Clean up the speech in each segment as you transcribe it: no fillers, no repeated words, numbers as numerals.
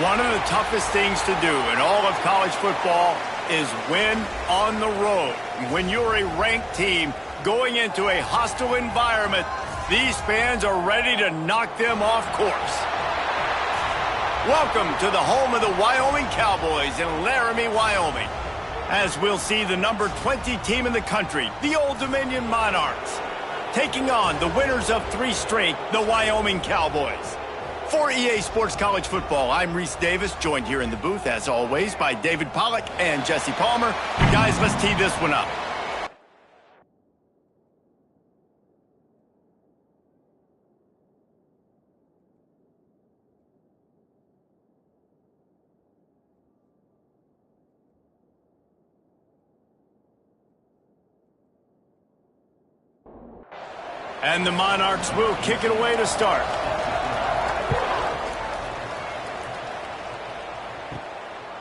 One of the toughest things to do in all of college football is win on the road. When you're a ranked team going into a hostile environment, these fans are ready to knock them off course. Welcome to the home of the Wyoming Cowboys in Laramie, Wyoming, as we'll see the number 20 team in the country, the Old Dominion Monarchs, taking on the winners of 3 straight, the Wyoming Cowboys. For EA Sports College Football, I'm Reese Davis, joined here in the booth, as always, by David Pollack and Jesse Palmer. Guys, let's tee this one up. And the Monarchs will kick it away to start.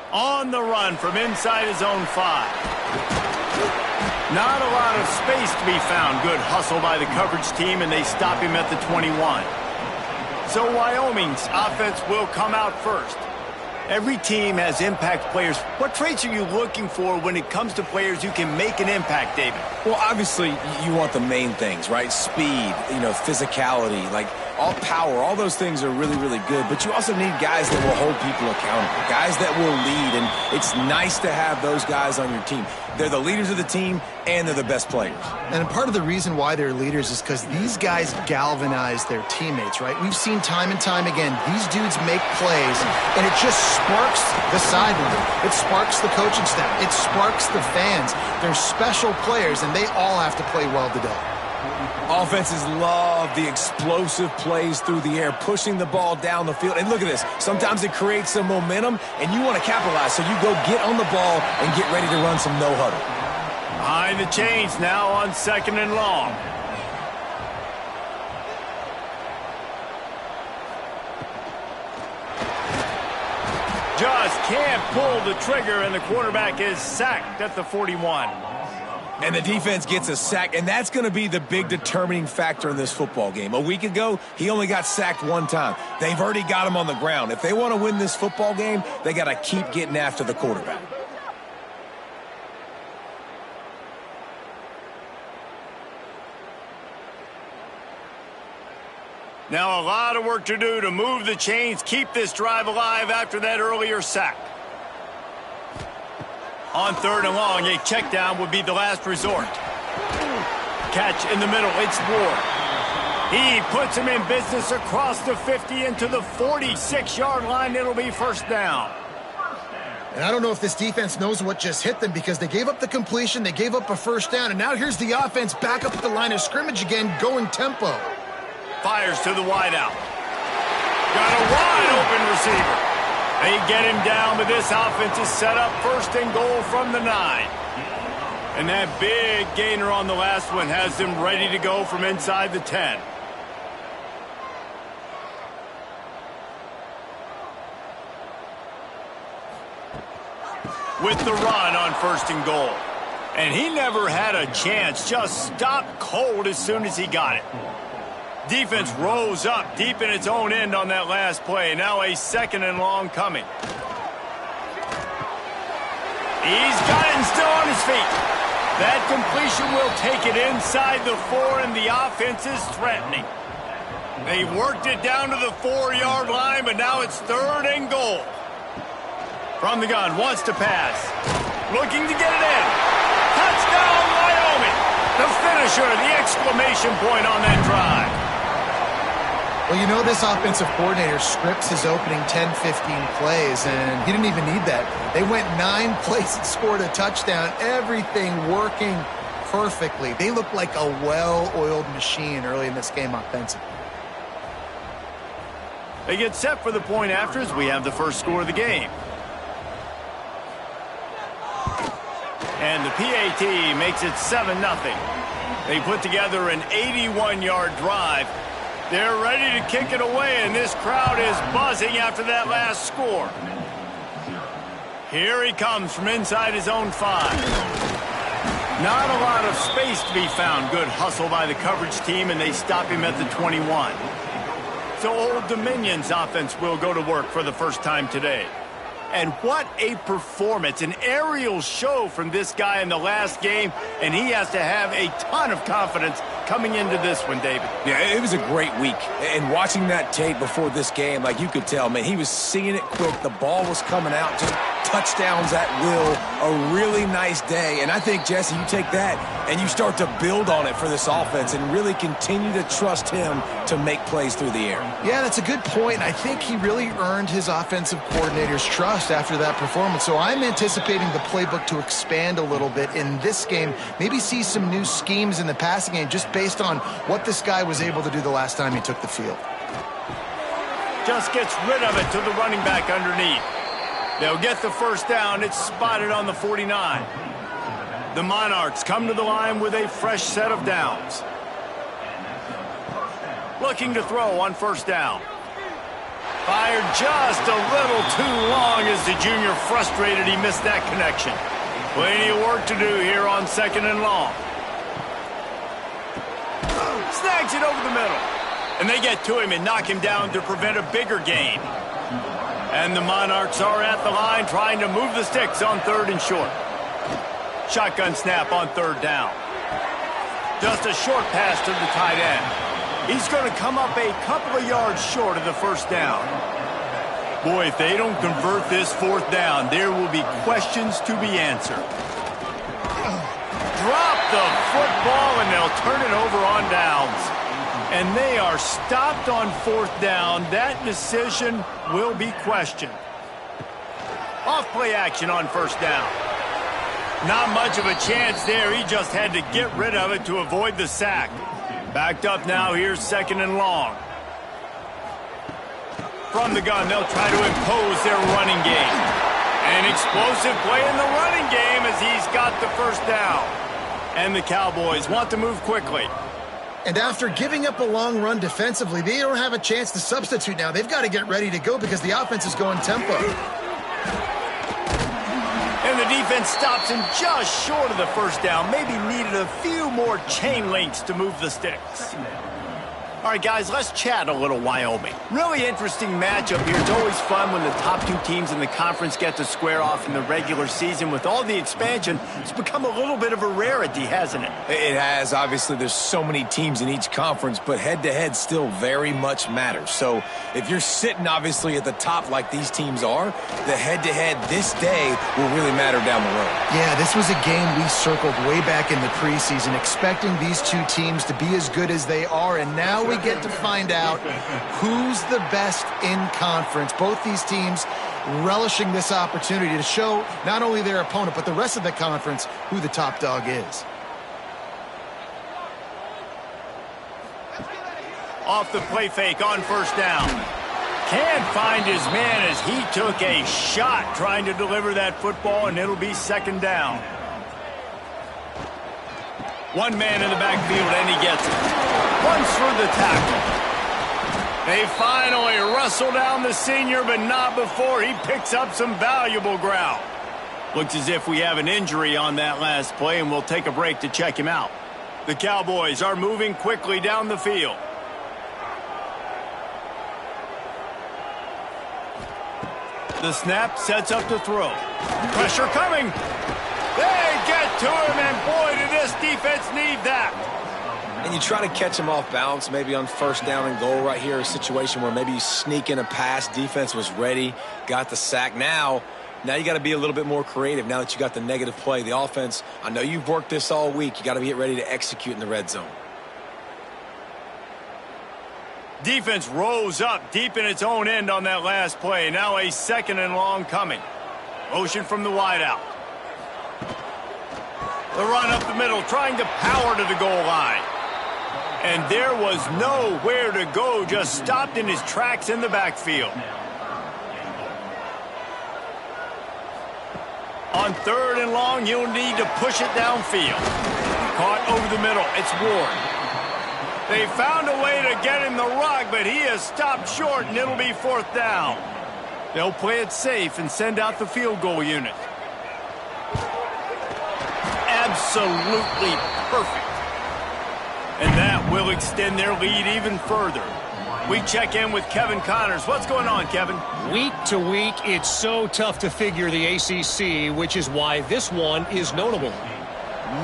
On the run from inside his own 5. Not a lot of space to be found. Good hustle by the coverage team, and they stop him at the 21. So Wyoming's offense will come out first. Every team has impact players. What traits are you looking for when it comes to players who can make an impact, David? Well, obviously, you want the main things, right? Speed, physicality, like all power, all those things are really, really good. But you also need guys that will hold people accountable, guys that will lead, and it's nice to have those guys on your team. They're the leaders of the team, and they're the best players. And part of the reason why they're leaders is because these guys galvanize their teammates, right? We've seen time and time again, these dudes make plays, and it just sparks the sideline. It sparks the coaching staff. It sparks the fans. They're special players, and they all have to play well today. Offenses love the explosive plays through the air, pushing the ball down the field. And look at this. Sometimes it creates some momentum, and you want to capitalize. So you go get on the ball and get ready to run some no-huddle. Behind the chains now on 2nd and long. Just can't pull the trigger, and the quarterback is sacked at the 41. And the defense gets a sack, and that's going to be the big determining factor in this football game. A week ago, he only got sacked 1 time. They've already got him on the ground. If they want to win this football game, they got to keep getting after the quarterback. Now a lot of work to do to move the chains, keep this drive alive after that earlier sack. On 3rd and long, a check down would be the last resort. Catch in the middle, it's Ward. He puts him in business across the 50 into the 46-yard line. It'll be 1st down. And I don't know if this defense knows what just hit them because they gave up the completion, they gave up a 1st down, and now here's the offense back up at the line of scrimmage again, going tempo. Fires to the wideout. Got a wide open receiver. They get him down, but this offense is set up 1st and goal from the 9. And that big gainer on the last one has them ready to go from inside the 10. With the run on 1st and goal. And he never had a chance, just stopped cold as soon as he got it. Defense rose up deep in its own end on that last play. Now a 2nd and long coming. He's got it and still on his feet. That completion will take it inside the 4, and the offense is threatening. They worked it down to the 4-yard line, but now it's 3rd and goal. From the gun, wants to pass. Looking to get it in. Touchdown, Wyoming. The finisher, the exclamation point on that drive. Well, this offensive coordinator scripts his opening 10, 15 plays, and he didn't even need that. They went 9 plays and scored a touchdown, everything working perfectly. They look like a well-oiled machine early in this game offensively. They get set for the point after as we have the first score of the game. And the PAT makes it 7-0. They put together an 81-yard drive. They're ready to kick it away, and this crowd is buzzing after that last score. Here he comes from inside his own 5. Not a lot of space to be found. Good hustle by the coverage team, and they stop him at the 21. So Old Dominion's offense will go to work for the first time today. And what a performance, an aerial show from this guy in the last game, and he has to have a ton of confidence coming into this one, David. Yeah, it was a great week. And watching that tape before this game, like you could tell, man, he was seeing it quick. The ball was coming out, just touchdowns at will. A really nice day. And I think, Jesse, you take that and you start to build on it for this offense and really continue to trust him to make plays through the air. Yeah, that's a good point. And I think he really earned his offensive coordinator's trust after that performance. So I'm anticipating the playbook to expand a little bit in this game, maybe see some new schemes in the passing game just based on what this guy was able to do the last time he took the field. Just gets rid of it to the running back underneath. They'll get the first down. It's spotted on the 49. The Monarchs come to the line with a fresh set of downs. Looking to throw on first down. Fired just a little too long as the junior frustrated he missed that connection. Plenty of work to do here on second and long. Snags it over the middle. And they get to him and knock him down to prevent a bigger gain. And the Monarchs are at the line trying to move the sticks on third and short. Shotgun snap on third down. Just a short pass to the tight end. He's going to come up a couple of yards short of the first down. Boy, if they don't convert this fourth down, there will be questions to be answered. Drop the football, and they'll turn it over on downs. And they are stopped on fourth down. That decision will be questioned. Off-play action on first down. Not much of a chance there. He just had to get rid of it to avoid the sack. Backed up now. Here's second and long. From the gun, they'll try to impose their running game. An explosive play in the running game as he's got the first down. And the Cowboys want to move quickly. And after giving up a long run defensively, they don't have a chance to substitute now. They've got to get ready to go because the offense is going tempo. And the defense stops him just short of the first down. Maybe needed a few more chain links to move the sticks. All right, guys, let's chat a little Wyoming. Really interesting matchup here. It's always fun when the top two teams in the conference get to square off in the regular season. With all the expansion, it's become a little bit of a rarity, hasn't it? It has. Obviously, there's so many teams in each conference, but head-to-head still very much matters. So if you're sitting, obviously, at the top like these teams are, the head-to-head this day will really matter down the road. Yeah, this was a game we circled way back in the preseason, expecting these two teams to be as good as they are, and now we get to find out who's the best in conference. Both these teams relishing this opportunity to show not only their opponent, but the rest of the conference who the top dog is. Off the play fake on first down. Can't find his man as he took a shot trying to deliver that football, and it'll be second down. One man in the backfield, and he gets it. Runs through the tackle. They finally wrestle down the senior, but not before he picks up some valuable ground. Looks as if we have an injury on that last play, and we'll take a break to check him out. The Cowboys are moving quickly down the field. The snap sets up to throw. Pressure coming. They get to him, and boy, did this defense need that. And you try to catch him off balance, maybe on first down and goal right here, a situation where maybe you sneak in a pass, defense was ready, got the sack. Now you got to be a little bit more creative now that you got the negative play. The offense, I know you've worked this all week. You got to get ready to execute in the red zone. Defense rose up deep in its own end on that last play. Now a second and long coming. Motion from the wideout. The run up the middle, trying to power to the goal line. And there was nowhere to go, just stopped in his tracks in the backfield. On third and long, you'll need to push it downfield. Caught over the middle, it's Ward. They found a way to get him the rug, but he has stopped short, and it'll be fourth down. They'll play it safe and send out the field goal unit. Absolutely perfect. And that will extend their lead even further. We check in with Kevin Connors. What's going on, Kevin? Week to week, it's so tough to figure the ACC, which is why this one is notable.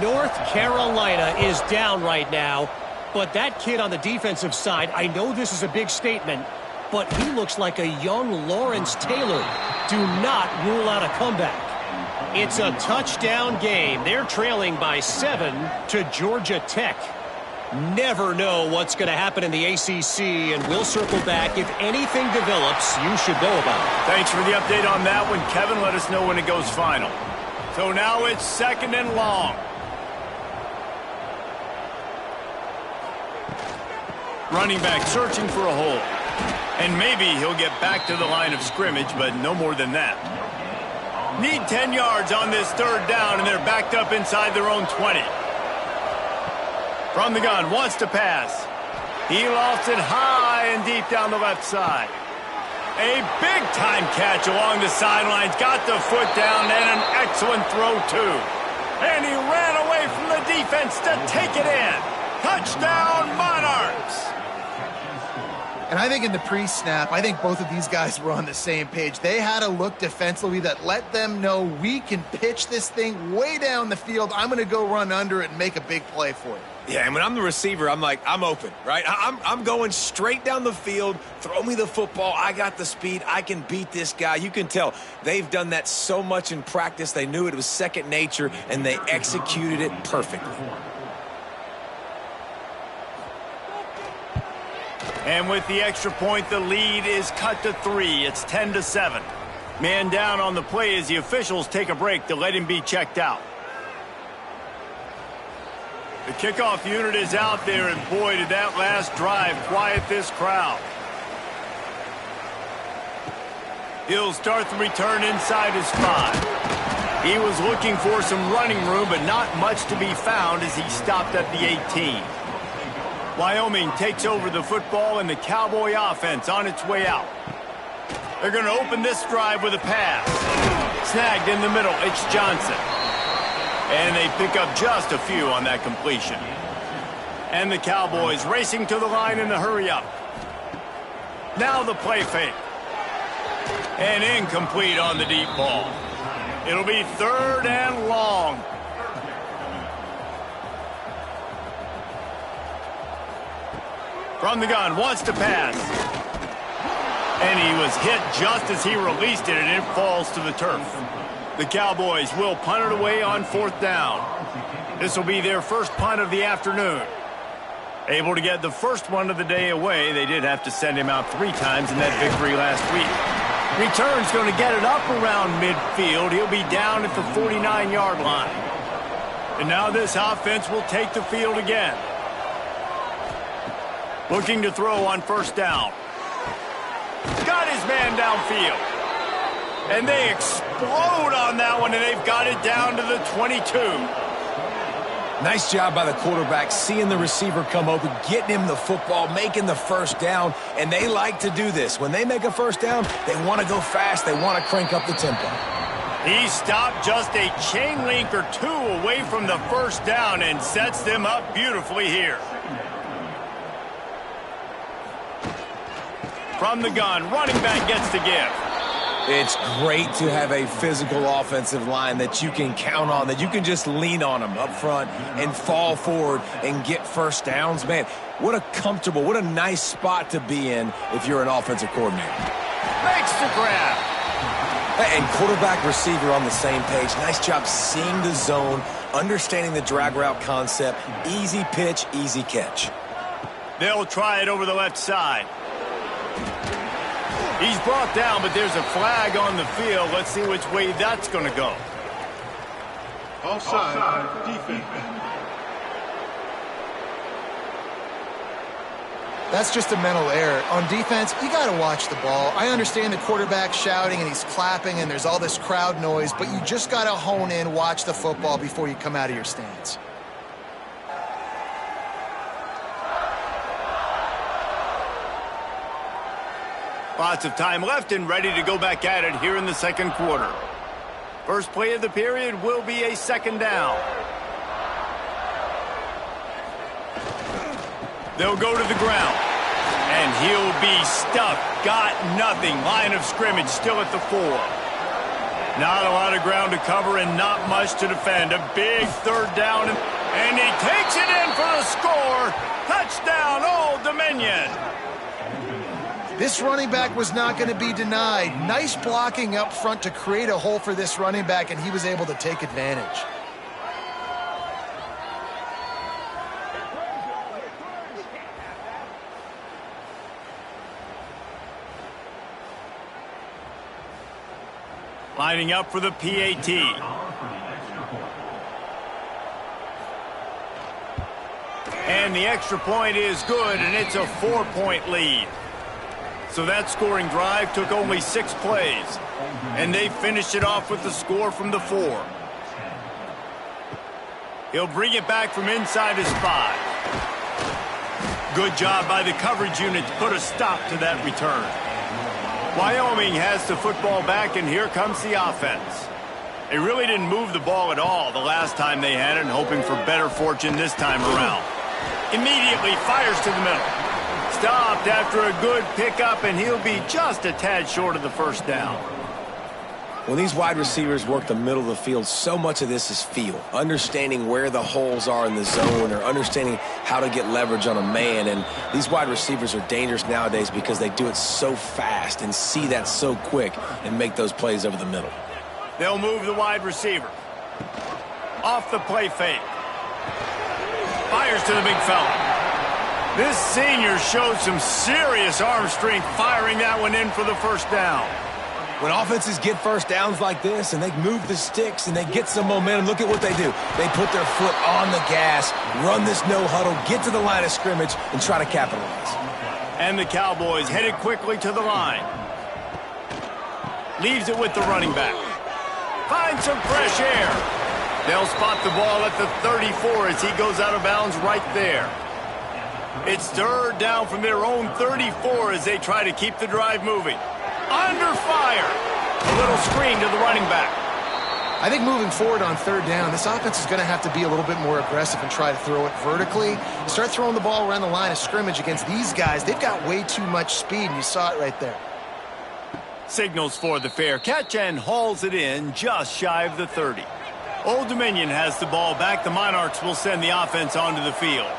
North Carolina is down right now, but that kid on the defensive side, I know this is a big statement, but he looks like a young Lawrence Taylor. Do not rule out a comeback. It's a touchdown game. They're trailing by 7 to Georgia Tech. Never know what's going to happen in the ACC, and we'll circle back if anything develops you should know about. Thanks for the update on that one, Kevin. Let us know when it goes final. So now it's 2nd and long. Running back searching for a hole. And maybe he'll get back to the line of scrimmage, but no more than that. Need 10 yards on this 3rd down, and they're backed up inside their own 20. From the gun, wants to pass. He lofts it high and deep down the left side. A big-time catch along the sidelines. Got the foot down and an excellent throw, too. And he ran away from the defense to take it in. Touchdown, Monarchs! And I think in the pre-snap, I think both of these guys were on the same page. They had a look defensively that let them know we can pitch this thing way down the field. I'm going to go run under it and make a big play for it. Yeah, and when I'm the receiver, I'm like, I'm open, right? I'm going straight down the field. Throw me the football. I got the speed. I can beat this guy. You can tell they've done that so much in practice. They knew it was second nature, and they executed it perfectly. And with the extra point, the lead is cut to 3. It's 10-7. Man down on the play as the officials take a break to let him be checked out. The kickoff unit is out there, and boy, did that last drive quiet this crowd. He'll start the return inside his 5. He was looking for some running room, but not much to be found as he stopped at the 18. Wyoming takes over the football, and the Cowboy offense on its way out. They're going to open this drive with a pass. Snagged in the middle, it's Johnson. And they pick up just a few on that completion. And the Cowboys racing to the line in the hurry-up. Now the play fake. And incomplete on the deep ball. It'll be 3rd and long. From the gun, wants to pass. And he was hit just as he released it, and it falls to the turf. The Cowboys will punt it away on 4th down. This will be their first punt of the afternoon. Able to get the first one of the day away. They did have to send him out 3 times in that victory last week. Return's going to get it up around midfield. He'll be down at the 49-yard line. And now this offense will take the field again. Looking to throw on 1st down. Got his man downfield. And they explode on that one, and they've got it down to the 22. Nice job by the quarterback, seeing the receiver come open, getting him the football, making the 1st down, and they like to do this. When they make a 1st down, they want to go fast. They want to crank up the tempo. He stopped just a chain link or 2 away from the 1st down and sets them up beautifully here. From the gun, running back gets the give. It's great to have a physical offensive line that you can count on, that you can just lean on them up front and fall forward and get 1st downs. Man, what a comfortable, what a nice spot to be in if you're an offensive coordinator. Makes the grab. And quarterback, receiver on the same page. Nice job seeing the zone, understanding the drag route concept. Easy pitch, easy catch. They'll try it over the left side. He's brought down, but there's a flag on the field. Let's see which way that's going to go. Offside, defense. That's just a mental error. On defense, you got to watch the ball. I understand the quarterback shouting and he's clapping and there's all this crowd noise, but you just got to hone in, watch the football before you come out of your stance. Lots of time left and ready to go back at it here in the 2nd quarter. First play of the period will be a 2nd down. They'll go to the ground. And he'll be stuck. Got nothing. Line of scrimmage still at the 4. Not a lot of ground to cover and not much to defend. A big third down. And he takes it in for the score. Touchdown, Old Dominion. This running back was not going to be denied. Nice blocking up front to create a hole for this running back, and he was able to take advantage. Lining up for the PAT. And the extra point is good, and it's a 4-point lead. So that scoring drive took only 6 plays. And they finished it off with the score from the 4. He'll bring it back from inside his 5. Good job by the coverage unit to put a stop to that return. Wyoming has the football back, and here comes the offense. They really didn't move the ball at all the last time they had it, and hoping for better fortune this time around. Immediately fires to the middle. Stopped after a good pickup, and he'll be just a tad short of the first down. When these wide receivers work the middle of the field, so much of this is feel. Understanding where the holes are in the zone, or understanding how to get leverage on a man. And these wide receivers are dangerous nowadays because they do it so fast and see that so quick and make those plays over the middle. They'll move the wide receiver. Off the play fake. Fires to the big fella. This senior showed some serious arm strength firing that one in for the first down. When offenses get first downs like this and they move the sticks and they get some momentum, look at what they do. They put their foot on the gas, run this no huddle, get to the line of scrimmage, and try to capitalize. And the Cowboys headed quickly to the line. Leaves it with the running back. Finds some fresh air. They'll spot the ball at the 34 as he goes out of bounds right there. It's third down from their own 34 as they try to keep the drive moving. Under fire. A little screen to the running back. I think moving forward on third down, this offense is going to have to be a little bit more aggressive and try to throw it vertically. Start throwing the ball around the line of scrimmage against these guys. They've got way too much speed, and you saw it right there. Signals for the fair catch and hauls it in just shy of the 30. Old Dominion has the ball back. The Monarchs will send the offense onto the field.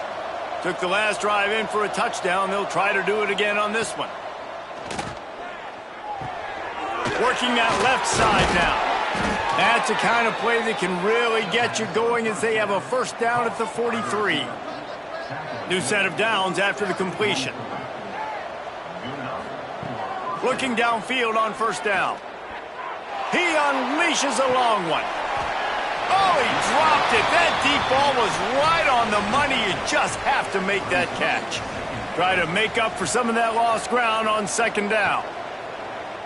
Took the last drive in for a touchdown. They'll try to do it again on this one. Working that left side now. That's the kind of play that can really get you going as they have a first down at the 43. New set of downs after the completion. Looking downfield on first down. He unleashes a long one. Oh, he dropped it. That deep ball was right on the money. You just have to make that catch. Try to make up for some of that lost ground on second down.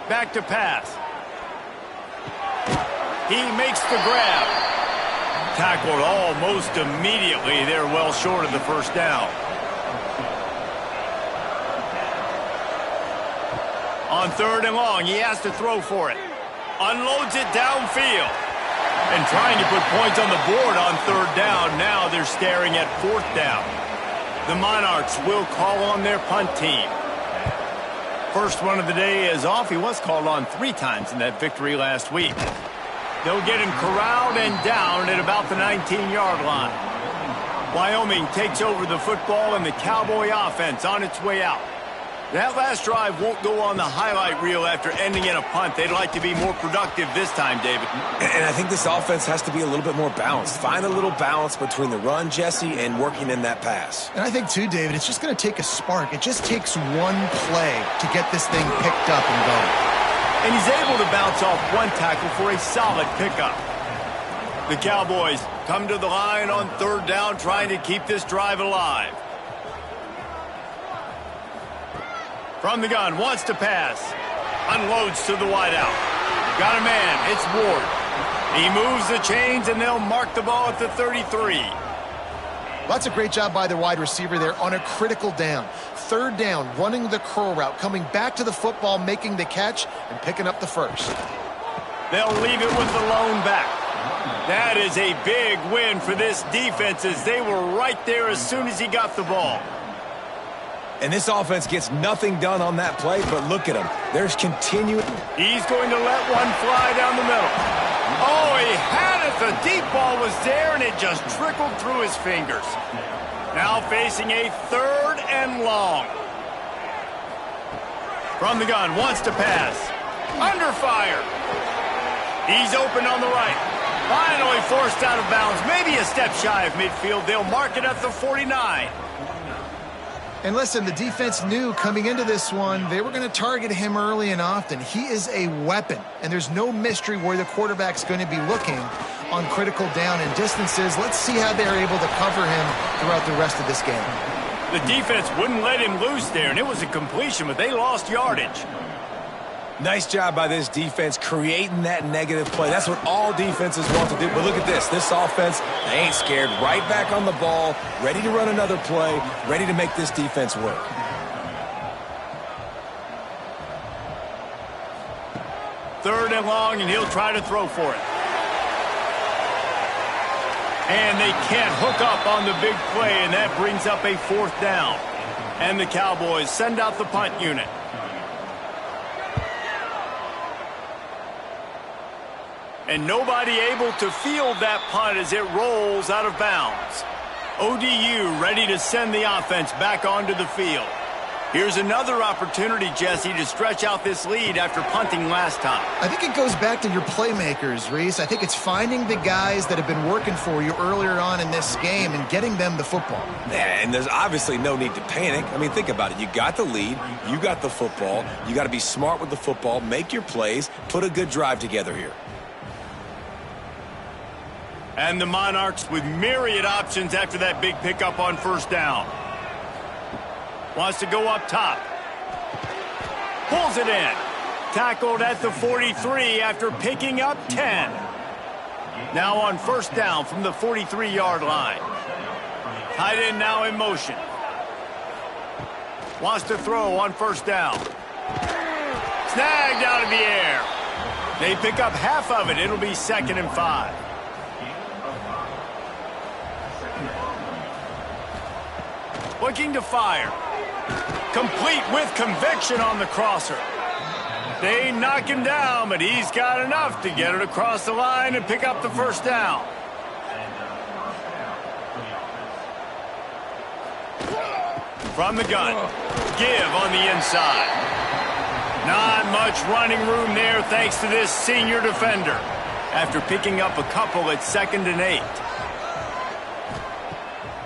Back to pass. He makes the grab. Tackled almost immediately. They're well short of the first down. On third and long, he has to throw for it. Unloads it downfield. And trying to put points on the board on third down. Now they're staring at fourth down. The Monarchs will call on their punt team. First one of the day is off. He was called on 3 times in that victory last week. They'll get him corralled and down at about the 19-yard line. Wyoming takes over the football and the Cowboy offense on its way out. That last drive won't go on the highlight reel after ending in a punt. They'd like to be more productive this time, David. And I think this offense has to be a little bit more balanced. Find a little balance between the run, Jesse, and working in that pass. And I think, too, David, it's just going to take a spark. It just takes one play to get this thing picked up and going. And he's able to bounce off one tackle for a solid pickup. The Cowboys come to the line on third down, trying to keep this drive alive. From the gun, wants to pass. Unloads to the wideout. Got a man, it's Ward. He moves the chains, and they'll mark the ball at the 33. Well, that's a great job by the wide receiver there on a critical down. Third down, running the curl route, coming back to the football, making the catch, and picking up the first. They'll leave it with the lone back. That is a big win for this defense as they were right there as soon as he got the ball. And this offense gets nothing done on that play, but look at him. There's continuing. He's going to let one fly down the middle. Oh, he had it. The deep ball was there, and it just trickled through his fingers. Now facing a 3rd and long. From the gun, wants to pass. Under fire. He's open on the right. Finally forced out of bounds. Maybe a step shy of midfield. They'll mark it at the 49. And listen, the defense knew coming into this one, they were going to target him early and often. He is a weapon, and there's no mystery where the quarterback's going to be looking on critical down and distances. Let's see how they're able to cover him throughout the rest of this game. The defense wouldn't let him loose there, and it was a completion, but they lost yardage. Nice job by this defense creating that negative play. That's what all defenses want to do. But look at this. This offense, they ain't scared. Right back on the ball, ready to run another play, ready to make this defense work. Third and long, and he'll try to throw for it. And they can't hook up on the big play, and that brings up a 4th down. And the Cowboys send out the punt unit. And nobody able to field that punt as it rolls out of bounds. ODU ready to send the offense back onto the field. Here's another opportunity, Jesse, to stretch out this lead after punting last time. I think it goes back to your playmakers, Reese. I think it's finding the guys that have been working for you earlier on in this game and getting them the football. And there's obviously no need to panic. I mean, think about it. You got the lead. You got the football. You got to be smart with the football, make your plays, put a good drive together here. And the Monarchs with myriad options after that big pickup on 1st down. Wants to go up top. Pulls it in. Tackled at the 43 after picking up 10. Now on 1st down from the 43-yard line. Tight end now in motion. Wants to throw on 1st down. Snagged out of the air. They pick up half of it. It'll be 2nd and 5. Looking to fire. Complete with conviction on the crosser. They knock him down, but he's got enough to get it across the line and pick up the 1st down. From the gun. Give on the inside. Not much running room there thanks to this senior defender after picking up a couple at 2nd and 8.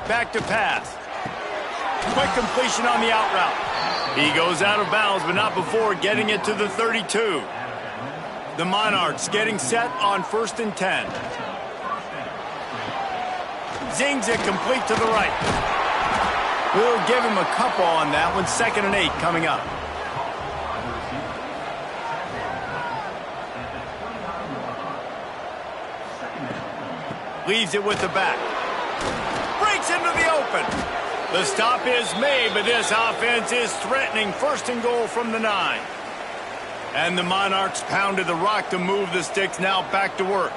Back to pass. Quick completion on the out route. He goes out of bounds, but not before getting it to the 32. The Monarchs getting set on 1st and 10. Zings it complete to the right. We'll give him a couple on that one. 2nd and 8 coming up. Leaves it with the back. Breaks into the open. The stop is made, but this offense is threatening 1st and goal from the 9. And the Monarchs pounded the rock to move the sticks, now back to work.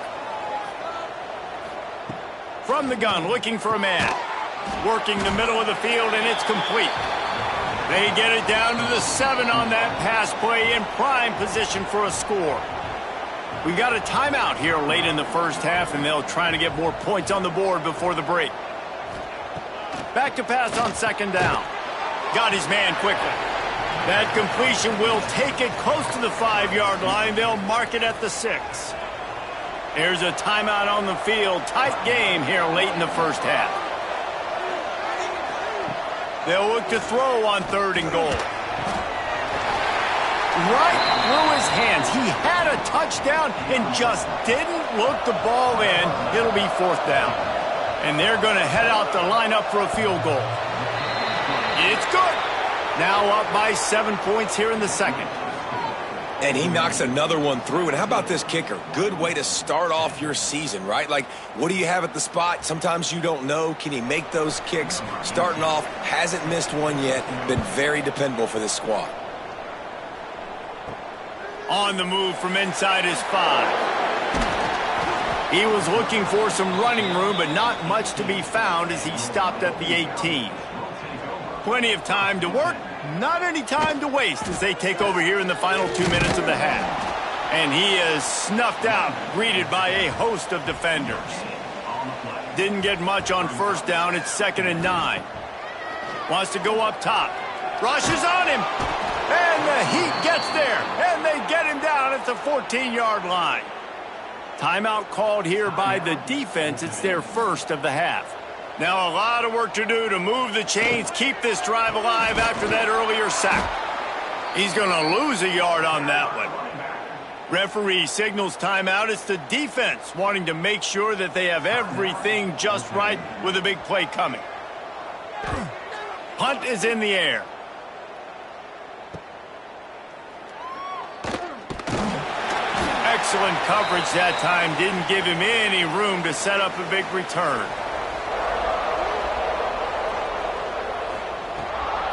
From the gun, looking for a man. Working the middle of the field, and it's complete. They get it down to the 7 on that pass play in prime position for a score. We got a timeout here late in the 1st half, and they'll try to get more points on the board before the break. Back to pass on 2nd down. Got his man quickly. That completion will take it close to the 5-yard line. They'll mark it at the 6. There's a timeout on the field. Tight game here late in the 1st half. They'll look to throw on 3rd and goal. Right through his hands. He had a touchdown and just didn't look the ball in. It'll be 4th down. And they're going to head out to line up for a field goal. It's good. Now up by 7 points here in the 2nd. And he knocks another one through. And how about this kicker? Good way to start off your season, right? Like, what do you have at the spot? Sometimes you don't know. Can he make those kicks? Starting off, hasn't missed one yet. Been very dependable for this squad. On the move from inside his 5. He was looking for some running room, but not much to be found as he stopped at the 18. Plenty of time to work, not any time to waste as they take over here in the final 2 minutes of the half. And he is snuffed out, greeted by a host of defenders. Didn't get much on first down. It's 2nd and 9. Wants to go up top. Rushes on him. And the Heat gets there. And they get him down at the 14-yard line. Timeout called here by the defense. It's their first of the half. Now a lot of work to do to move the chains, keep this drive alive after that earlier sack. He's going to lose a yard on that one. Referee signals timeout. It's the defense wanting to make sure that they have everything just right with a big play coming. Punt is in the air. Excellent coverage that time. Didn't give him any room to set up a big return.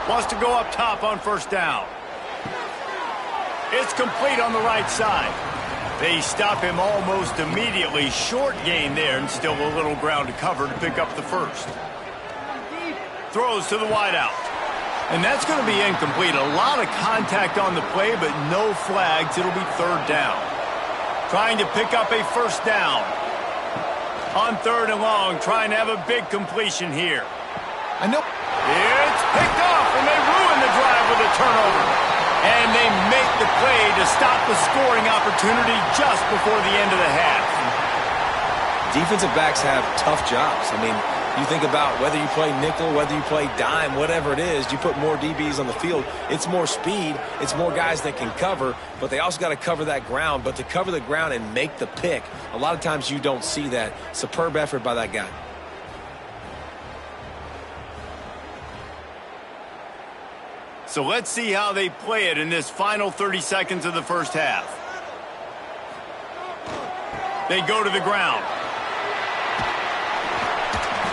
Wants to go up top on first down. It's complete on the right side. They stop him almost immediately. Short gain there and still a little ground to cover to pick up the first. Throws to the wideout. And that's going to be incomplete. A lot of contact on the play, but no flags. It'll be 3rd down. Trying to pick up a first down. On 3rd and long, trying to have a big completion here. It's picked off, and they ruin the drive with a turnover. And they make the play to stop the scoring opportunity just before the end of the half. Defensive backs have tough jobs. I mean, you think about whether you play nickel, whether you play dime, whatever it is, you put more DBs on the field. It's more speed. It's more guys that can cover, but they also got to cover that ground. But to cover the ground and make the pick, a lot of times you don't see that. Superb effort by that guy. So let's see how they play it in this final 30 seconds of the first half. They go to the ground.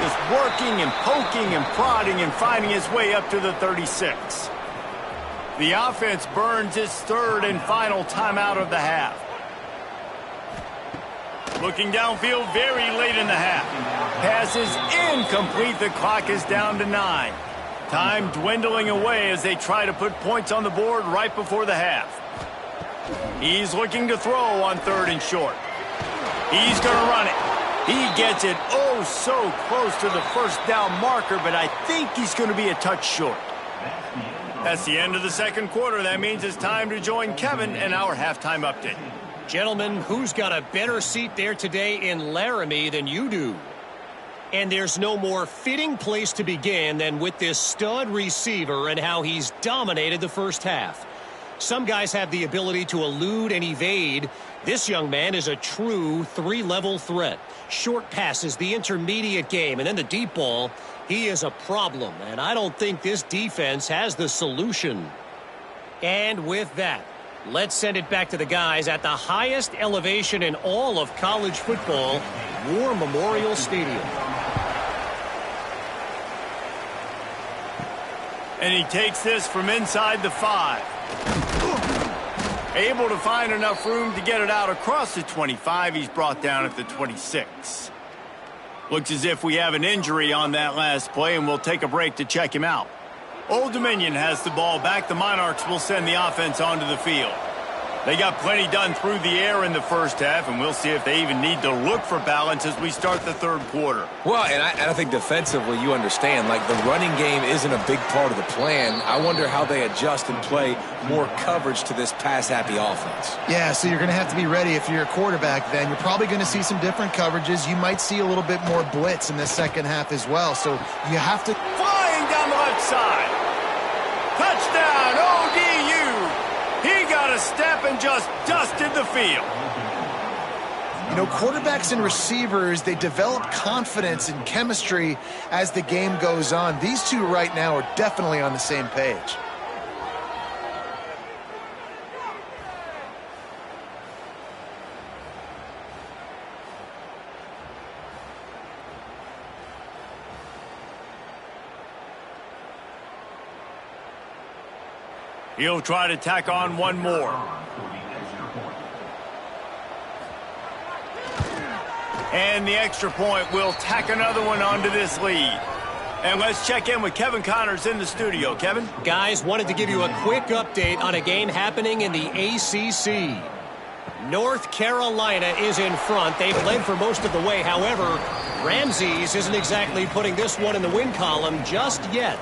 Just working and poking and prodding and finding his way up to the 36. The offense burns its 3rd and final timeout of the half. Looking downfield very late in the half. Pass is incomplete. The clock is down to 9. Time dwindling away as they try to put points on the board right before the half. He's looking to throw on 3rd and short. He's going to run it. He gets it oh so close to the first down marker, but I think he's going to be a touch short. That's the end of the 2nd quarter. That means it's time to join Kevin in our halftime update. Gentlemen, who's got a better seat there today in Laramie than you do? And there's no more fitting place to begin than with this stud receiver and how he's dominated the first half. Some guys have the ability to elude and evade. This young man is a true 3-level threat. Short passes, the intermediate game, and then the deep ball. He is a problem, and I don't think this defense has the solution. And with that, let's send it back to the guys at the highest elevation in all of college football, War Memorial Stadium. And he takes this from inside the 5. Able to find enough room to get it out across the 25. He's brought down at the 26. Looks as if we have an injury on that last play, and we'll take a break to check him out. Old Dominion has the ball back. The Monarchs will send the offense onto the field. They got plenty done through the air in the first half, and we'll see if they even need to look for balance as we start the 3rd quarter. Well, and I think defensively you understand, like the running game isn't a big part of the plan. I wonder how they adjust and play more coverage to this pass-happy offense. Yeah, so you're going to have to be ready if you're a quarterback then. You're probably going to see some different coverages. You might see a little bit more blitz in the 2nd half as well. So you have to... Flying down the left side. Touchdown, ODU. He got a step and just dusted the field. You know, quarterbacks and receivers, they develop confidence and chemistry as the game goes on. These two right now are definitely on the same page. He'll try to tack on one more. And the extra point will tack another one onto this lead. And let's check in with Kevin Connors in the studio. Kevin? Guys, wanted to give you a quick update on a game happening in the ACC. North Carolina is in front. They've led for most of the way. However, Ramses isn't exactly putting this one in the win column just yet.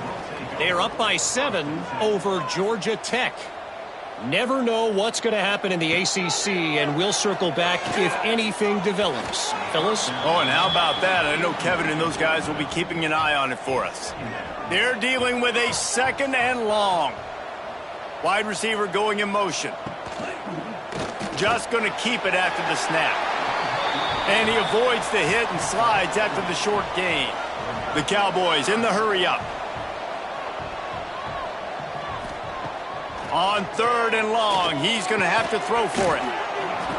They're up by 7 over Georgia Tech. Never know what's going to happen in the ACC, and we'll circle back if anything develops. Fellas? Oh, and how about that? I know Kevin and those guys will be keeping an eye on it for us. They're dealing with a 2nd and long. Wide receiver going in motion. Just going to keep it after the snap. And he avoids the hit and slides after the short gain. The Cowboys in the hurry-up. On 3rd and long, he's going to have to throw for it.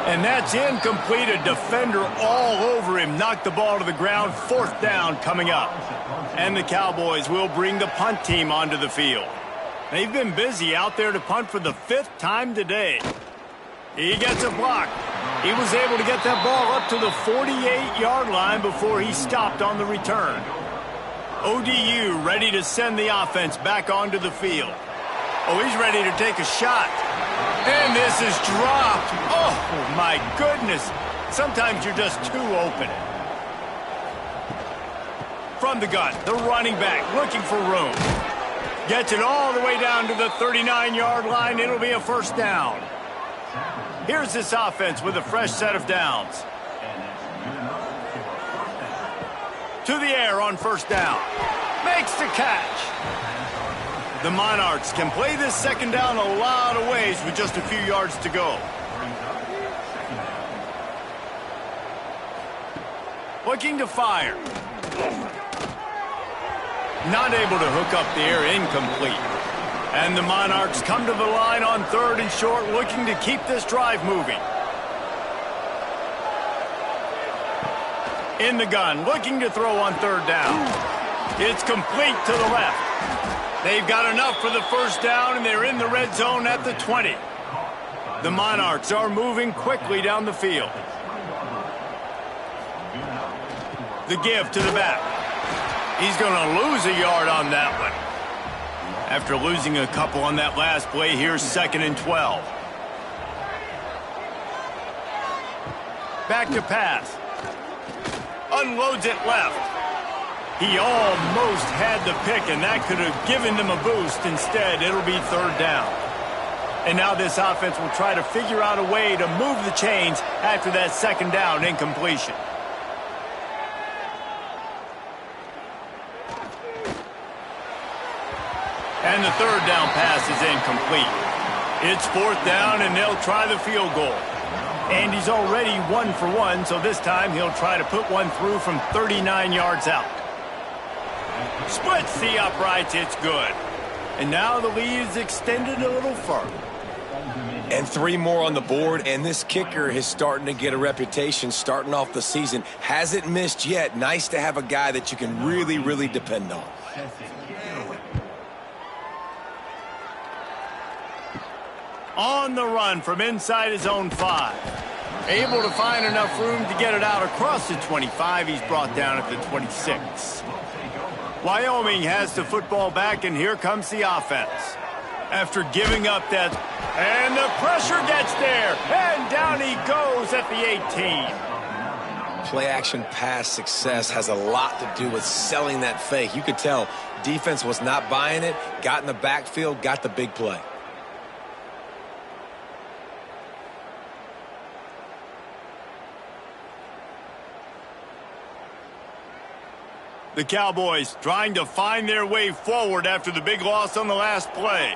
And that's incomplete. A defender all over him. Knocked the ball to the ground. 4th down coming up. And the Cowboys will bring the punt team onto the field. They've been busy out there to punt for the 5th time today. He gets a block. He was able to get that ball up to the 48-yard line before he stopped on the return. ODU ready to send the offense back onto the field. Oh, he's ready to take a shot. And this is dropped. Oh, my goodness. Sometimes you're just too open. From the gun, the running back looking for room. Gets it all the way down to the 39-yard line. It'll be a 1st down. Here's this offense with a fresh set of downs. To the air on 1st down. Makes the catch. The Monarchs can play this 2nd down a lot of ways with just a few yards to go. Looking to fire. Not able to hook up the air, incomplete. And the Monarchs come to the line on 3rd and short, looking to keep this drive moving. In the gun, looking to throw on 3rd down. It's complete to the left. They've got enough for the 1st down, and they're in the red zone at the 20. The Monarchs are moving quickly down the field. The give to the back. He's going to lose a yard on that one. After losing a couple on that last play, here's 2nd and 12. Back to pass. Unloads it left. He almost had the pick, and that could have given them a boost. Instead, it'll be 3rd down. And now this offense will try to figure out a way to move the chains after that 2nd down incompletion. And the 3rd down pass is incomplete. It's 4th down, and they'll try the field goal. And he's already 1 for 1, so this time he'll try to put one through from 39 yards out. Splits the uprights, it's good. And now the lead is extended a little further. And 3 more on the board, and this kicker is starting to get a reputation starting off the season. Hasn't missed yet. Nice to have a guy that you can really, really depend on. On the run from inside his own 5. Able to find enough room to get it out across the 25. He's brought down at the 26. Wyoming has the football back, and here comes the offense. After giving up that, and the pressure gets there, and down he goes at the 18. Play-action pass success has a lot to do with selling that fake. You could tell defense was not buying it, got in the backfield, got the big play. The Cowboys trying to find their way forward after the big loss on the last play.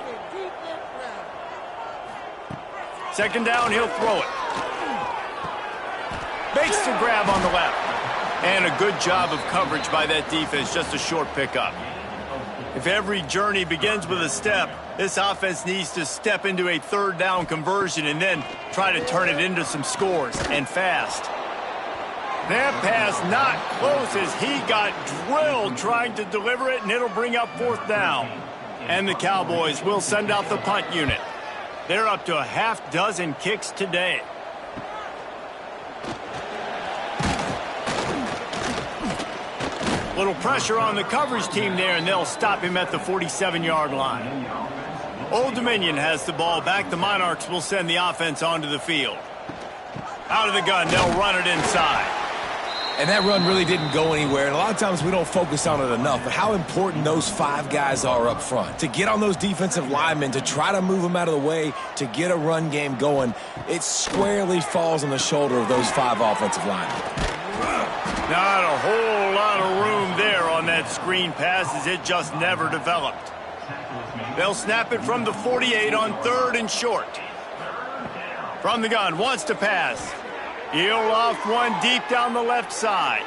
2nd down, he'll throw it. Makes the grab on the left. And a good job of coverage by that defense, just a short pickup. If every journey begins with a step, this offense needs to step into a 3rd down conversion and then try to turn it into some scores, and fast. That pass not close as he got drilled trying to deliver it, and it'll bring up 4th down. And the Cowboys will send out the punt unit. They're up to a half dozen kicks today. Little pressure on the coverage team there, and they'll stop him at the 47-yard line. Old Dominion has the ball back. The Monarchs will send the offense onto the field. Out of the gun, they'll run it inside. And that run really didn't go anywhere, and a lot of times we don't focus on it enough, but how important those 5 guys are up front. To get on those defensive linemen, to try to move them out of the way, to get a run game going, it squarely falls on the shoulder of those 5 offensive linemen. Not a whole lot of room there on that screen pass as it just never developed. They'll snap it from the 48 on 3rd and short. From the gun, wants to pass. He'll off one deep down the left side.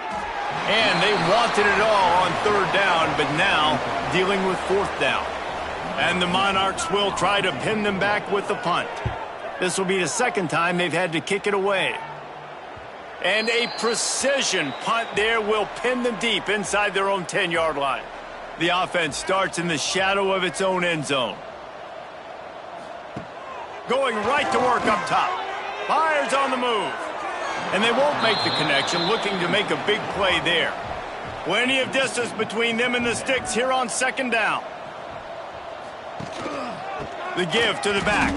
And they wanted it all on 3rd down, but now dealing with 4th down. And the Monarchs will try to pin them back with the punt. This will be the 2nd time they've had to kick it away. And a precision punt there will pin them deep inside their own 10-yard line. The offense starts in the shadow of its own end zone. Going right to work up top. Fires on the move. And they won't make the connection, looking to make a big play there. Plenty of distance between them and the sticks here on 2nd down. The give to the back.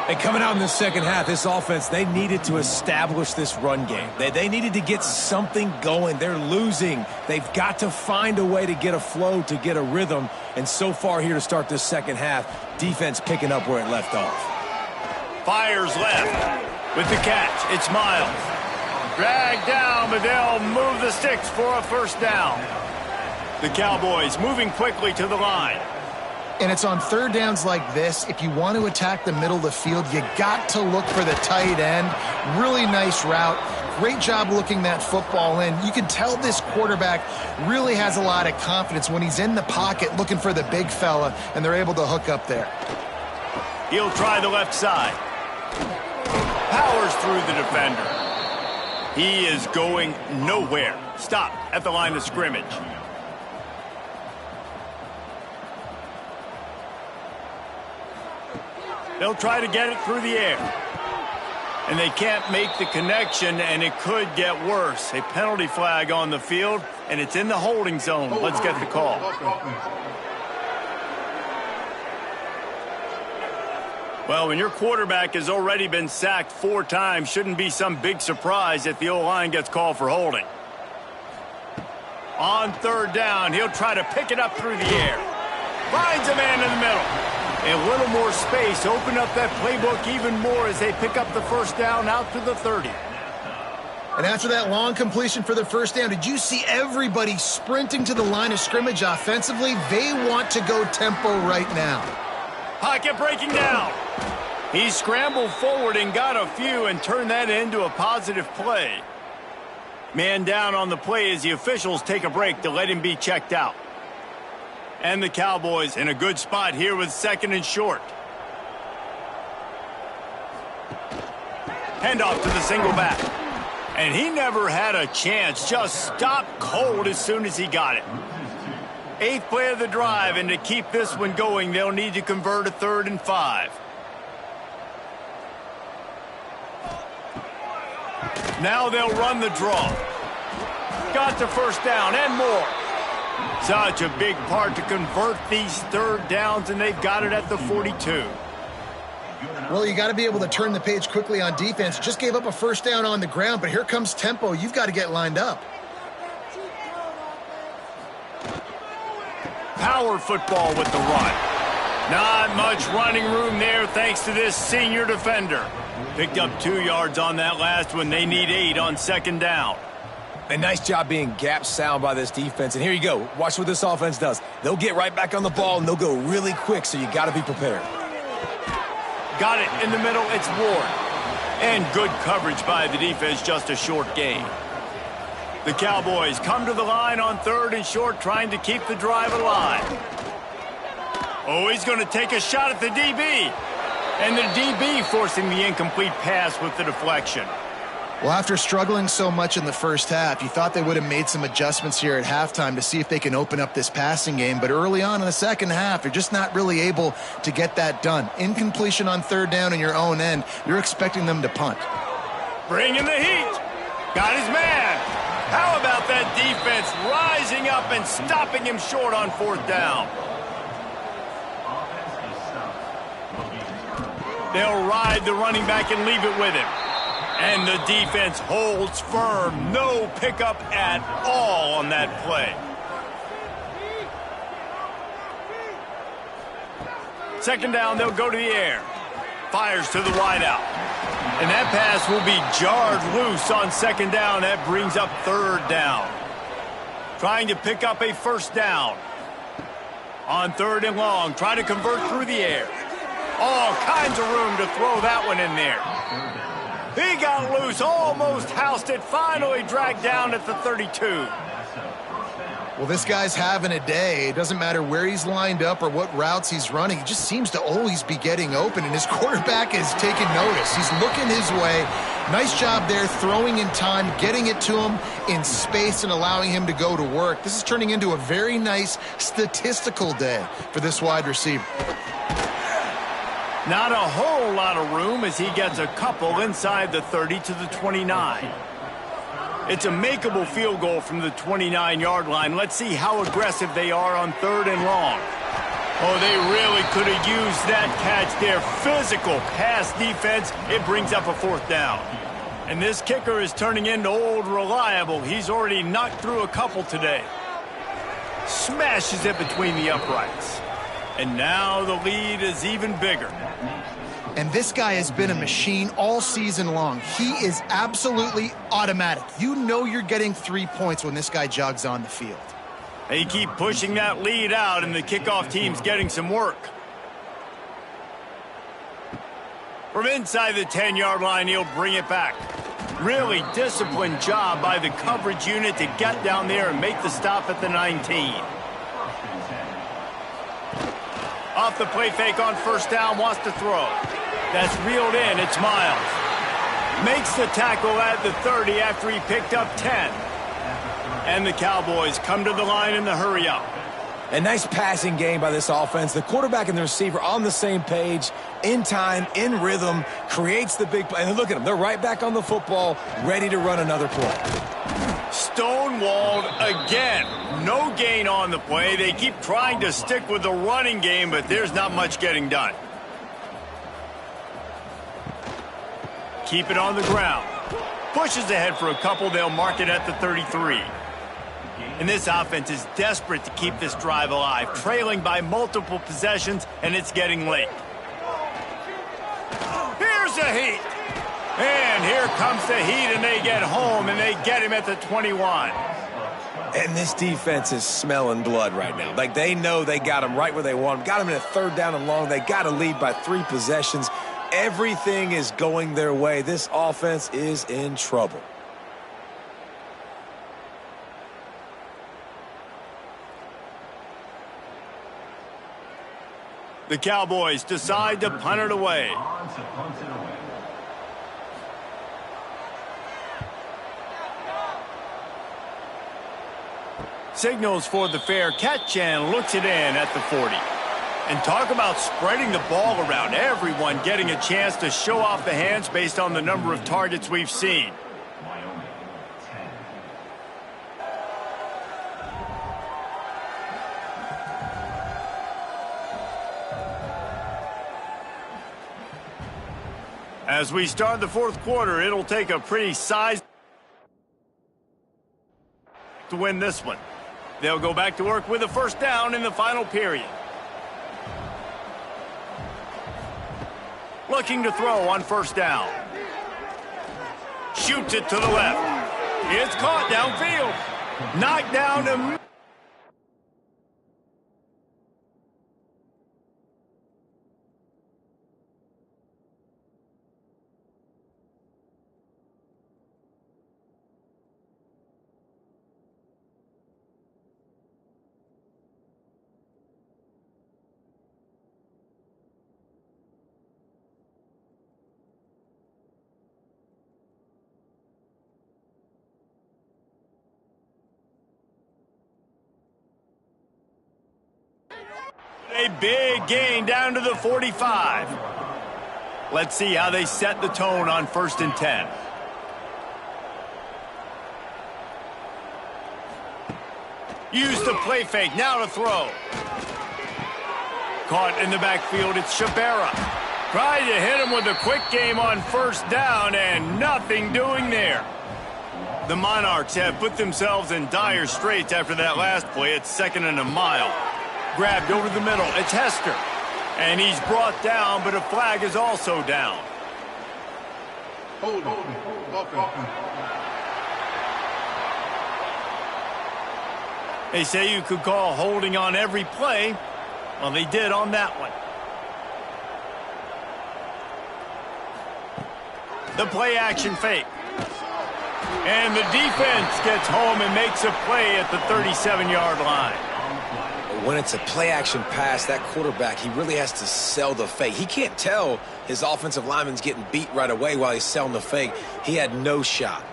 And coming out in the second half, this offense, they needed to establish this run game. They needed to get something going. They're losing. They've got to find a way to get a flow, to get a rhythm. And so far here to start this second half, defense picking up where it left off. Fires left. With the catch, it's Miles. Dragged down, but they'll move the sticks for a 1st down. The Cowboys moving quickly to the line. And it's on 3rd downs like this. If you want to attack the middle of the field, you got to look for the tight end. Really nice route. Great job looking that football in. You can tell this quarterback really has a lot of confidence when he's in the pocket looking for the big fella, and they're able to hook up there. He'll try the left side. Powers through the defender. He is going nowhere. Stop at the line of scrimmage. They'll try to get it through the air. And they can't make the connection, and it could get worse. A penalty flag on the field, and it's in the holding zone. Let's get the call. Well, when your quarterback has already been sacked 4 times, shouldn't be some big surprise if the O-line gets called for holding. On 3rd down, he'll try to pick it up through the air. Finds a man in the middle. A little more space, open up that playbook even more as they pick up the 1st down out to the 30. And after that long completion for the 1st down, did you see everybody sprinting to the line of scrimmage offensively? They want to go tempo right now. Pocket breaking down. He scrambled forward and got a few and turned that into a positive play. Man down on the play as the officials take a break to let him be checked out. And the Cowboys in a good spot here with 2nd and short. Handoff to the single back. And he never had a chance. Just stopped cold as soon as he got it. 8th play of the drive, and to keep this one going, they'll need to convert a 3rd and 5. Now they'll run the draw. Got the 1st down and more. Such a big part to convert these 3rd downs, and they've got it at the 42. Well, you got to be able to turn the page quickly on defense. Just gave up a 1st down on the ground, but here comes tempo. You've got to get lined up. Power football with the run. Not much running room there thanks to this senior defender. Picked up 2 yards on that last one. They need 8 on 2nd down. A nice job being gap sound by this defense. And here you go. Watch what this offense does. They'll get right back on the ball, and they'll go really quick, so you got to be prepared. Got it in the middle. It's Ward. And good coverage by the defense, just a short gain. The Cowboys come to the line on 3rd and short, trying to keep the drive alive. Oh, he's going to take a shot at the DB. And the DB forcing the incomplete pass with the deflection. Well, after struggling so much in the 1st half, you thought they would have made some adjustments here at halftime to see if they can open up this passing game. But early on in the 2nd half, they're just not really able to get that done. Incompletion on 3rd down in your own end, you're expecting them to punt. Bringing the heat. Got his man. How about that defense rising up and stopping him short on fourth down? They'll ride the running back and leave it with him. And the defense holds firm. No pickup at all on that play. Second down, they'll go to the air. Fires to the wideout. And that pass will be jarred loose on second down. That brings up third down. Trying to pick up a first down. On third and long, trying to convert through the air. All kinds of room to throw that one in there. He got loose, almost housed it, finally dragged down at the 32. Well, this guy's having a day. It doesn't matter where he's lined up or what routes he's running. He just seems to always be getting open, and his quarterback is taking notice. He's looking his way. Nice job there, throwing in time, getting it to him in space and allowing him to go to work. This is turning into a very nice statistical day for this wide receiver. Not a whole lot of room as he gets a couple inside the 30 to the 29. It's a makeable field goal from the 29-yard line. Let's see how aggressive they are on third and long. Oh, they really could have used that catch there. Physical pass defense. It brings up a fourth down. And this kicker is turning into old reliable. He's already knocked through a couple today. Smashes it between the uprights. And now the lead is even bigger. And this guy has been a machine all season long. He is absolutely automatic. You know you're getting 3 points when this guy jogs on the field. They keep pushing that lead out, and the kickoff team's getting some work. From inside the 10-yard line, he'll bring it back. Really disciplined job by the coverage unit to get down there and make the stop at the 19. Off the play fake on first down, wants to throw. That's reeled in, it's Miles. Makes the tackle at the 30 after he picked up 10. And the Cowboys come to the line in the hurry up. A nice passing game by this offense. The quarterback and the receiver on the same page, in time, in rhythm, creates the big play. And look at them, they're right back on the football, ready to run another play. Stonewalled again. No gain on the play. They keep trying to stick with the running game, but there's not much getting done. Keep it on the ground. Pushes ahead for a couple. They'll mark it at the 33. And this offense is desperate to keep this drive alive, trailing by multiple possessions, and it's getting late. Here's the heat. And here comes the heat, and they get home, and they get him at the 21. And this defense is smelling blood right now. Like, they know they got him right where they want him. Got him in a third down and long. They got to lead by 3 possessions. Everything is going their way. This offense is in trouble. The Cowboys decide to punt it away. Signals for the fair catch and looks it in at the 40. And talk about spreading the ball around. Everyone getting a chance to show off the hands based on the number of targets we've seen. Wyoming, 10. As we start the fourth quarter, it'll take a pretty size to win this one. They'll go back to work with a first down in the final period. Looking to throw on first down. Shoots it to the left. It's caught downfield. Knocked down to... A big gain down to the 45. Let's see how they set the tone on 1st and 10. Use the play fake, now to throw. Caught in the backfield, it's Shabera. Tried to hit him with a quick game on first down, and nothing doing there. The Monarchs have put themselves in dire straits after that last play. It's 2nd and a mile. Grabbed over the middle, it's Hester. And he's brought down, but a flag is also down. Hold on. They say you could call holding on every play. Well, they did on that one. The play action fake. And the defense gets home and makes a play at the 37-yard line. When it's a play-action pass, that quarterback, he really has to sell the fake. He can't tell his offensive lineman's getting beat right away while he's selling the fake. He had no shot.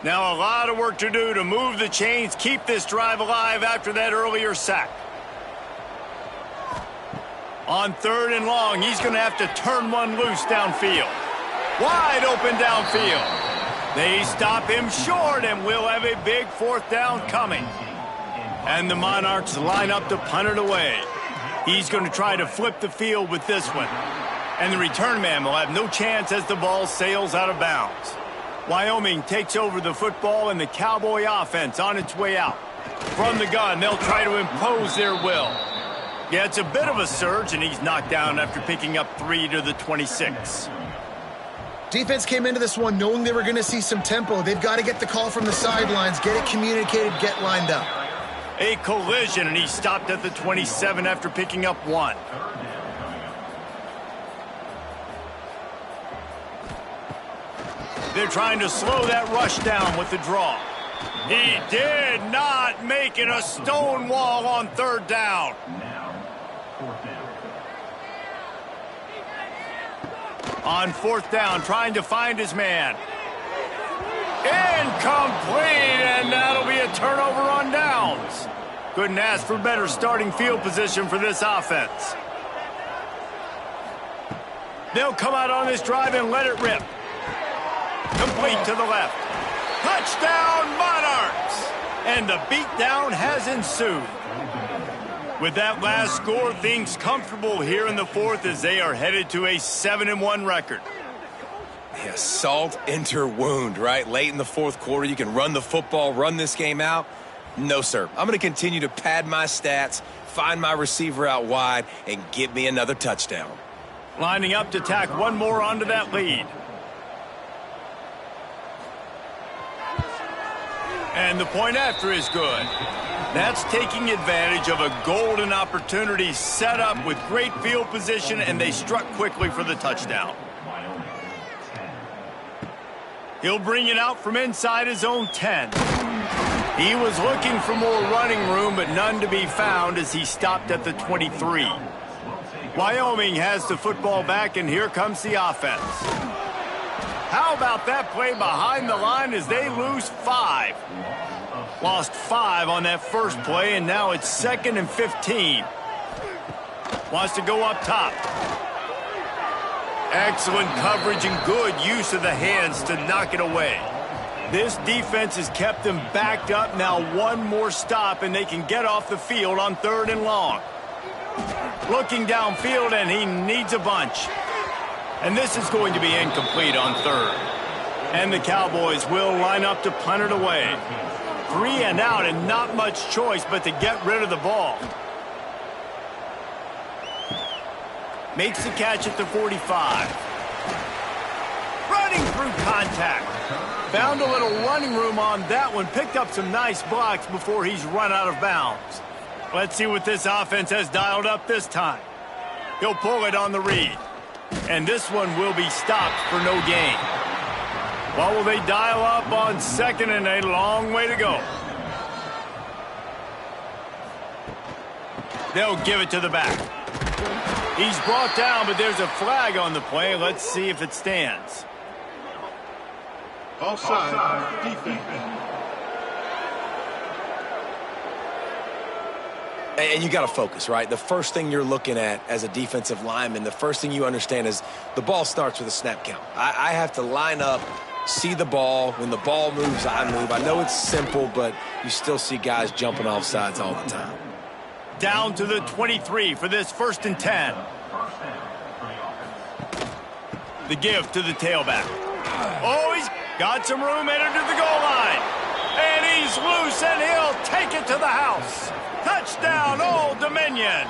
Now a lot of work to do to move the chains, keep this drive alive after that earlier sack. On 3rd and long, he's going to have to turn one loose downfield. Wide open downfield. They stop him short, and we'll have a big 4th down coming. And the Monarchs line up to punt it away. He's going to try to flip the field with this one. And the return man will have no chance as the ball sails out of bounds. Wyoming takes over the football, and the Cowboy offense on its way out. From the gun, they'll try to impose their will. Yeah, it's a bit of a surge, and he's knocked down after picking up 3 to the 26. Defense came into this one knowing they were going to see some tempo. They've got to get the call from the sidelines, get it communicated, get lined up. A collision, and he stopped at the 27 after picking up 1. They're trying to slow that rush down with the draw. He did not make it a stone wall on 3rd down. On 4th down, trying to find his man. Incomplete, and that'll be a turnover on downs. Couldn't ask for better starting field position for this offense. They'll come out on this drive and let it rip. Complete to the left. Touchdown, Monarchs! And the beatdown has ensued. With that last score, things comfortable here in the 4th as they are headed to a 7-1 record. Yeah, salt enter wound, right? Late in the 4th quarter, you can run the football, run this game out. No, sir. I'm going to continue to pad my stats, find my receiver out wide, and get me another touchdown. Lining up to tack one more onto that lead. And the point after is good. That's taking advantage of a golden opportunity set up with great field position, and they struck quickly for the touchdown. He'll bring it out from inside his own 10. He was looking for more running room, but none to be found as he stopped at the 23. Wyoming has the football back, and here comes the offense. How about that play behind the line as they lose 5? Lost 5 on that first play, and now it's 2nd and 15. Wants to go up top. Excellent coverage and good use of the hands to knock it away. This defense has kept them backed up. Now one more stop, and they can get off the field on 3rd and long. Looking downfield, and he needs a bunch. And this is going to be incomplete on 3rd. And the Cowboys will line up to punt it away. 3 and out, and not much choice but to get rid of the ball. Makes the catch at the 45. Running through contact. Found a little running room on that one. Picked up some nice blocks before he's run out of bounds. Let's see what this offense has dialed up this time. He'll pull it on the read. And this one will be stopped for no gain. What will they dial up on 2nd and a long way to go? They'll give it to the back. He's brought down, but there's a flag on the play. Let's see if it stands. Offside, defense. And you got to focus, right? The first thing you're looking at as a defensive lineman, the first thing you understand is the ball starts with a snap count. I have to line up, see the ball. When the ball moves, I move. I know it's simple, but you still see guys jumping off sides all the time. Down to the 23 for this 1st and 10. The give to the tailback. Oh, he's got some room headed to the goal line. And he's loose, and he'll take it to the house. Touchdown, Old Dominion.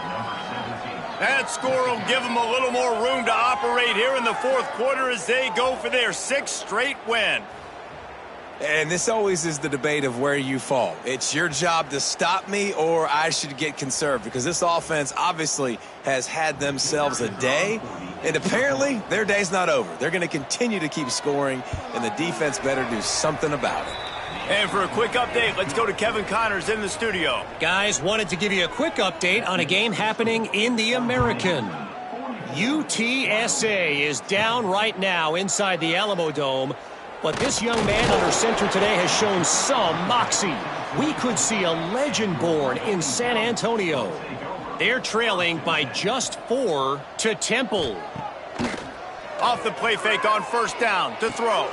That score will give them a little more room to operate here in the 4th quarter as they go for their 6th straight win. And this always is the debate of where you fall. It's your job to stop me, or I should get conserved, because this offense obviously has had themselves a day, and apparently their day's not over. They're going to continue to keep scoring, and the defense better do something about it. And for a quick update, let's go to Kevin Connors in the studio. Guys, wanted to give you a quick update on a game happening in the American. UTSA is down right now inside the Alamo Dome, but this young man under center today has shown some moxie. We could see a legend born in San Antonio. They're trailing by just 4 to Temple. Off the play fake on 1st down to throw.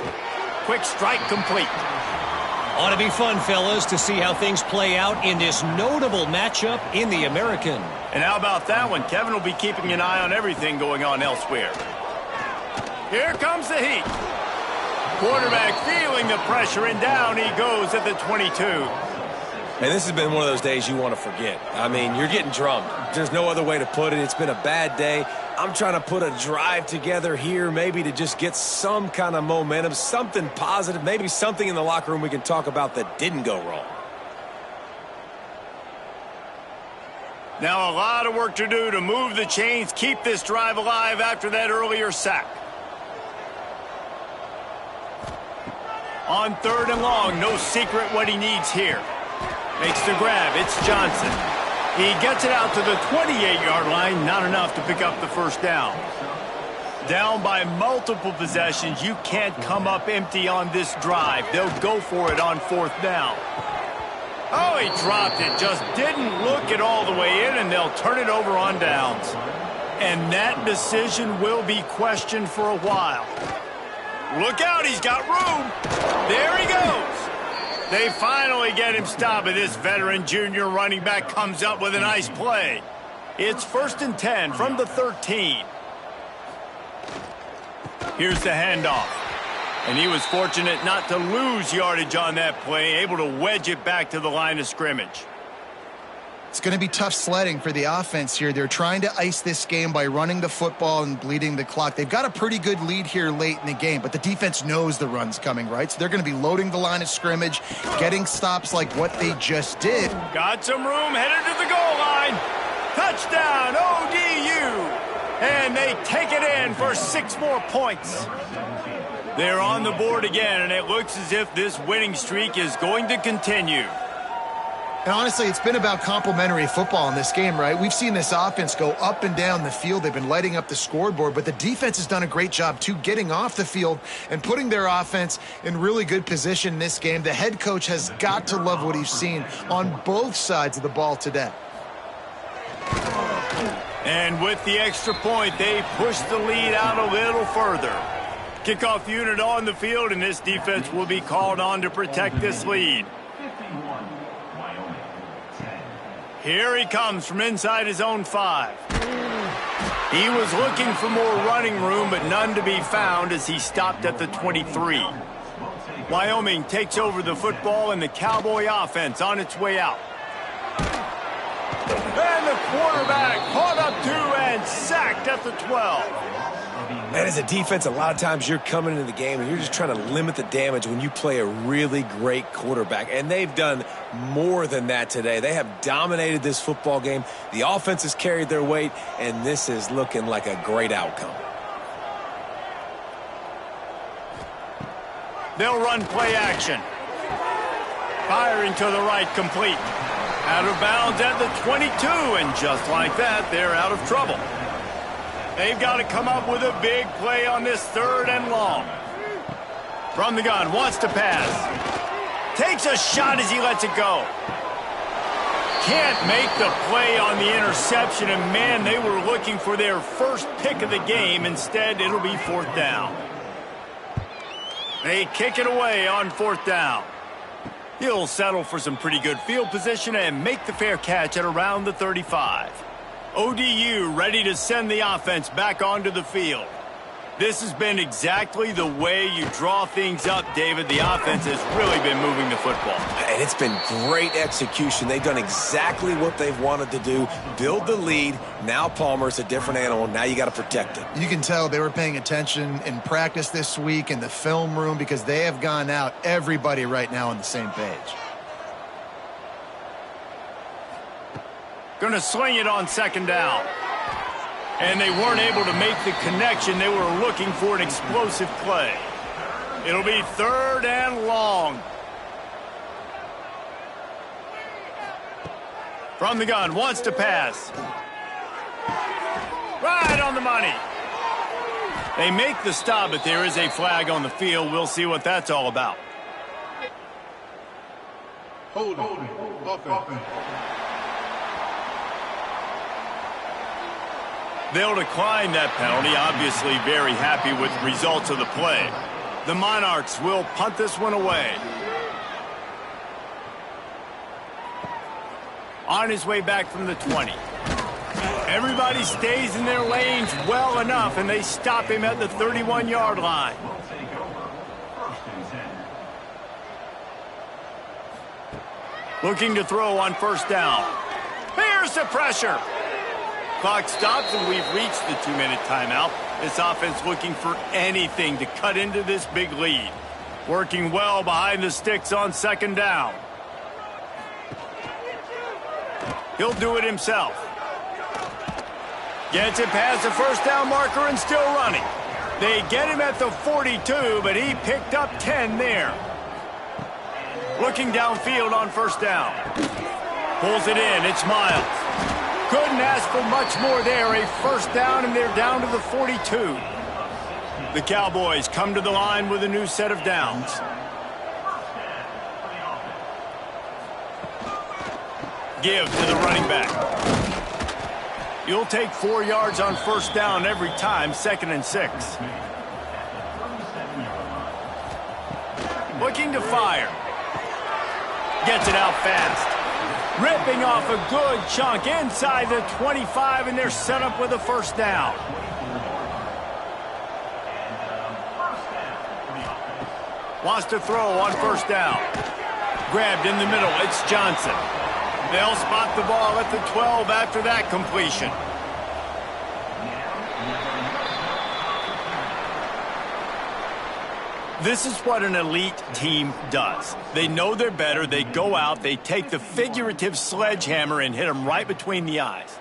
Quick strike complete. Ought to be fun, fellas, to see how things play out in this notable matchup in the American. And how about that one? Kevin will be keeping an eye on everything going on elsewhere. Here comes the heat. Quarterback feeling the pressure, and down he goes at the 22. And this has been one of those days you want to forget. I mean, you're getting drummed. There's no other way to put it. It's been a bad day. I'm trying to put a drive together here, maybe to just get some kind of momentum, something positive, maybe something in the locker room we can talk about that didn't go wrong. Now a lot of work to do to move the chains, keep this drive alive after that earlier sack. On 3rd and long, no secret what he needs here. Makes the grab, it's Johnson. He gets it out to the 28-yard line, not enough to pick up the 1st down. Down by multiple possessions, you can't come up empty on this drive. They'll go for it on 4th down. Oh, he dropped it, just didn't look it all the way in, and they'll turn it over on downs. And that decision will be questioned for a while. Look out, he's got room. There he goes. They finally get him stopped, and this veteran junior running back comes up with a nice play. It's 1st and 10 from the 13. Here's the handoff. And he was fortunate not to lose yardage on that play, able to wedge it back to the line of scrimmage. It's going to be tough sledding for the offense here. They're trying to ice this game by running the football and bleeding the clock. They've got a pretty good lead here late in the game, but the defense knows the run's coming, right? So they're going to be loading the line of scrimmage, getting stops like what they just did. Got some room, headed to the goal line. Touchdown, ODU. And they take it in for 6 more points. They're on the board again, and it looks as if this winning streak is going to continue. And honestly, it's been about complementary football in this game, right? We've seen this offense go up and down the field. They've been lighting up the scoreboard, but the defense has done a great job, too, getting off the field and putting their offense in really good position in this game. The head coach has got to love what he's seen on both sides of the ball today. And with the extra point, they push the lead out a little further. Kickoff unit on the field, and this defense will be called on to protect this lead. Here he comes from inside his own 5. He was looking for more running room, but none to be found as he stopped at the 23. Wyoming takes over the football, and the Cowboy offense on its way out. And the quarterback caught up to and sacked at the 12. Man, as a defense, a lot of times you're coming into the game and you're just trying to limit the damage when you play a really great quarterback. And they've done more than that today. They have dominated this football game. The offense has carried their weight, and this is looking like a great outcome. They'll run play action. Firing to the right, complete. Out of bounds at the 22, and just like that, they're out of trouble. They've got to come up with a big play on this 3rd and long. From the gun, wants to pass. Takes a shot as he lets it go. can't make the play on the interception, and man, they were looking for their first pick of the game. Instead, it'll be 4th down. They kick it away on 4th down. He'll settle for some pretty good field position and make the fair catch at around the 35. ODU ready to send the offense back onto the field. This has been exactly the way you draw things up, David. The offense has really been moving the football. And it's been great execution. They've done exactly what they've wanted to do. Build the lead. Now Palmer's a different animal. Now you got to protect it. You can tell they were paying attention in practice this week in the film room because they have gone out, everybody right now on the same page. Going to sling it on 2nd down. And they weren't able to make the connection. They were looking for an explosive play. It'll be 3rd and long. From the gun, wants to pass. Right on the money. They make the stop, but there is a flag on the field. We'll see what that's all about. Hold it. Offense. They'll decline that penalty, obviously very happy with the results of the play. The Monarchs will punt this one away. On his way back from the 20. Everybody stays in their lanes well enough, and they stop him at the 31-yard line. Looking to throw on 1st down. Here's the pressure. Clock stops, and we've reached the 2-minute timeout. This offense looking for anything to cut into this big lead. Working well behind the sticks on 2nd down. He'll do it himself. Gets it past the 1st down marker and still running. They get him at the 42, but he picked up 10 there. Looking downfield on 1st down. Pulls it in. It's Miles. Couldn't ask for much more there. A 1st down, and they're down to the 42. The Cowboys come to the line with a new set of downs. Give to the running back. You'll take 4 yards on 1st down every time, 2nd and 6. Looking to fire. Gets it out fast. Ripping off a good chunk inside the 25, and they're set up with a 1st down. Wants to throw on 1st down. Grabbed in the middle. It's Johnson. They'll spot the ball at the 12 after that completion. This is what an elite team does. They know they're better. They go out. They take the figurative sledgehammer and hit them right between the eyes.